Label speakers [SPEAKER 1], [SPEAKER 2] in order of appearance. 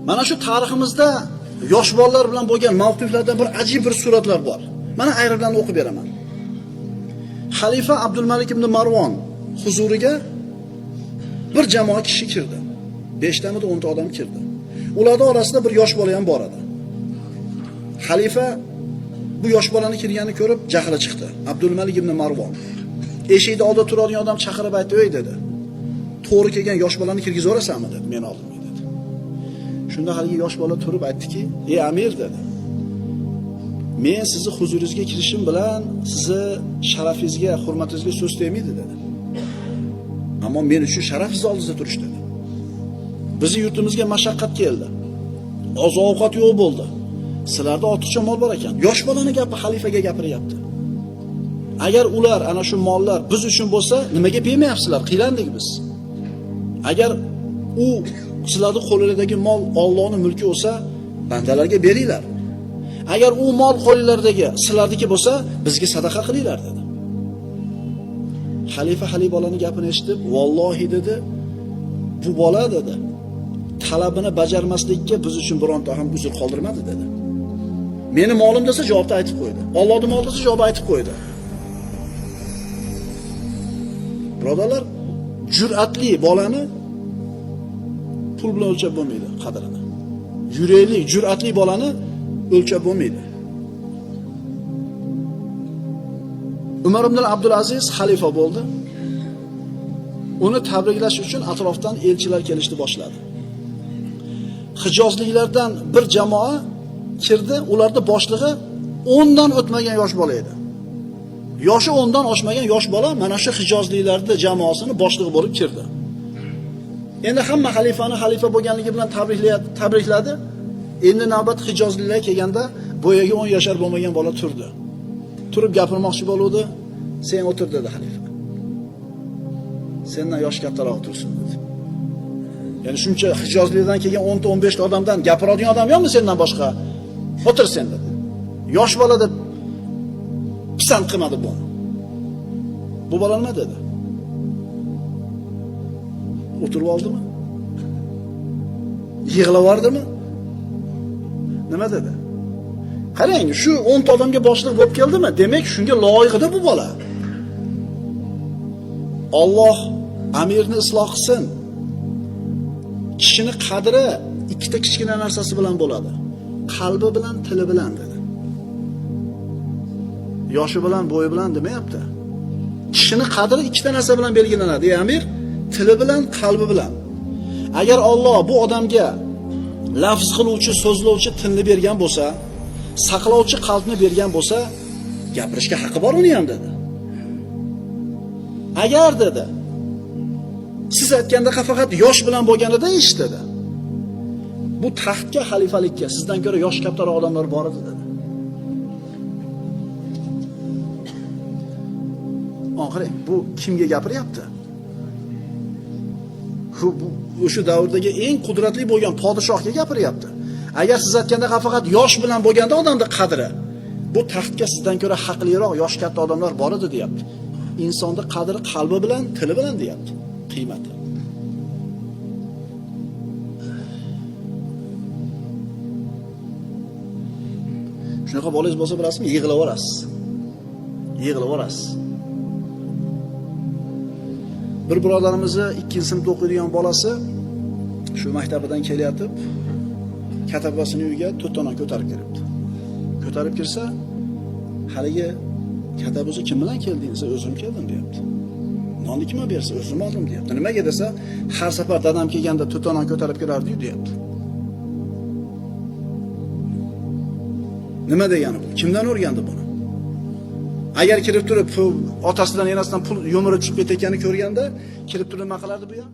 [SPEAKER 1] Mana shu tariximizda yosh bolalar bilan bo'lgan mavqiflardan bir ajib bir suratlar bor. Mana ayrimlarini o'qib beraman. Xalifa Abdulmalik ibn Marvon huzuriga bir jamoa kishi kirdi. 5 ta 10 ta odam kirdi. Ularning orasida bir yosh bola ham bor edi. Xalifa bu yosh bolani kirganini ko'rib jahli chiqdi. Abdulmalik ibn Marvon eshikda oldida turadigan odam chaqirib aytdi, "Ey" dedi. "To'g'ri kelgan yosh bolani kirgizib orasanmi?" dedi. "Men oldimga" dedi. Shunda haligi yosh bola turib aytdiki, "Ey amir" dedi. "Men sizni huzuringizga kirishim bilan sizni sharafingizga, hurmatingizga so'z tegmaydi" dedi. "Ammo men uchun sharaf siz oldingizda turish" dedi. "Bizning yurtimizga mashaqqat keldi. Oziq-ovqat yo'q bo'ldi. Sizlarda ortiqcha mol bor ekan. Yosh bolani gapi xalifaga gapiryapti. Agar ular ana shu mollar biz uchun bo'lsa, nimaga bermayapsizlar? Qiylandik biz. Agar u sizlarning qo'linglardagi mol Allohning mulki bo'lsa, bandalarga beringlar. Agar u mol qo'linglardagi sizlarniki bo'lsa, bizga sadaqa qilinglar" dedi. Xalifa haligi bolaning gapini eshitib, "Vallohi" dedi, "bu bola" dedi, "talabini bajarmaslikka biz uchun bironta ham uzr qoldirmadi" dedi. "Meni molim desa javobni aytib qo'ydi. Allohning moli desa javobni aytib qo'ydi." Birodarlar, jur'atli bolani pul bilan o'lchab bo'lmaydi qadrini. Yurakli, jur'atli bolani o'lchab bo'lmaydi. Umar ibn Abdulaziz xalifa bo'ldi. Uni tabriklash uchun atrofdan elchilar kelishni boshladi. Hijozliklardan bir jamoa kirdi, ularning boshlig'i 10 dan o'tmagan yosh bola edi. Yoshi 10 dan oshmagan yosh bola mana shu hijozliklarning jamoasini boshlig'i bo'lib kirdi. Endi hamma xalifani xalifa bo'lganligi bilan tabrikladi. Endi navbat hijozliklar kelganda boyaga 10 yashar bo'lmagan bola turdi. Turib gapirmoqchi bo'ldi. "Sen o'tir" dedi xalifa. "Sendan yosh kattaroq tursin" dedi. Ya'ni shuncha hijozlikdan kelgan 10 ta 15 ta odamdan gapiradigan odam yo'qmi sendan boshqa? "O'tir sen" dedi. Yosh bola deb pisand qilmadi bu. Bu bola nima dedi? O'tirib oldimi? Yig'lab yubordimi? Nima dedi? Qarang, shu 10 ta odamga boshliq bo'lib keldimi? Demak, shunga loyiqda bu bola. Alloh amirni isloh qilsin. Kishini qadri ikkita kichkina narsasi bilan bo'ladi. Qalbi bilan, tili bilan dedi. Yoshi bilan, bo'yi bilan demayapti. Kishini qadri ikkita narsa bilan belgilanadi, ey amir, tili bilan, qalbi bilan. Agar Alloh bu odamga lafz qiluvchi, so'zlovchi tilni bergan bo'lsa, saqlovchi qalbni bergan bo'lsa, gapirishga haqqi bor uni ham dedi. Agar dedi, siz aytganda faqat yosh bilan bo'lganida ish dedi. Bu taxtga, xalifalikka sizdan ko'ra yosh kattaroq odamlar bor edi dedi. Qarang, bu kimga gapiryapti? Bu o'sha davrdagi eng qudratli bo'lgan podshohga gapiryapti. Agar siz aytganda faqat yosh bilan bo'lganda odamning qadri, bu taxtga sizdan ko'ra haqliroq yosh katta odamlar bor edi deyapti. Insonning qadri qalbi bilan, tili bilan deyapti, qiymati. Shunaqa bolangiz bo'lsa bilasizmi, yig'lab yorasiz. Yig'lab yorasiz. Bir birodarimizni 2-sinfda o'qiydigan bolasi shu maktabidan kelyapti. Katabasining uyiga to'tonon ko'tarib kiribdi. Ko'tarib kirsa, haligi katabosi kim bilan kelding desa, o'zim keldim deyapti. Nonni kim bersa, o'zim oldim deyapti. Nimaga desa, har safar dadam kelganda to'tonon ko'tarib kirardi-yu deyapti. Nima degani bu? Kimdan o'rgandi buni? Agar kirib turib otasidan, enasidan pul yo'mirib chiqib ketayotganini ko'rganda, kirib turib nima qilardi bu ham?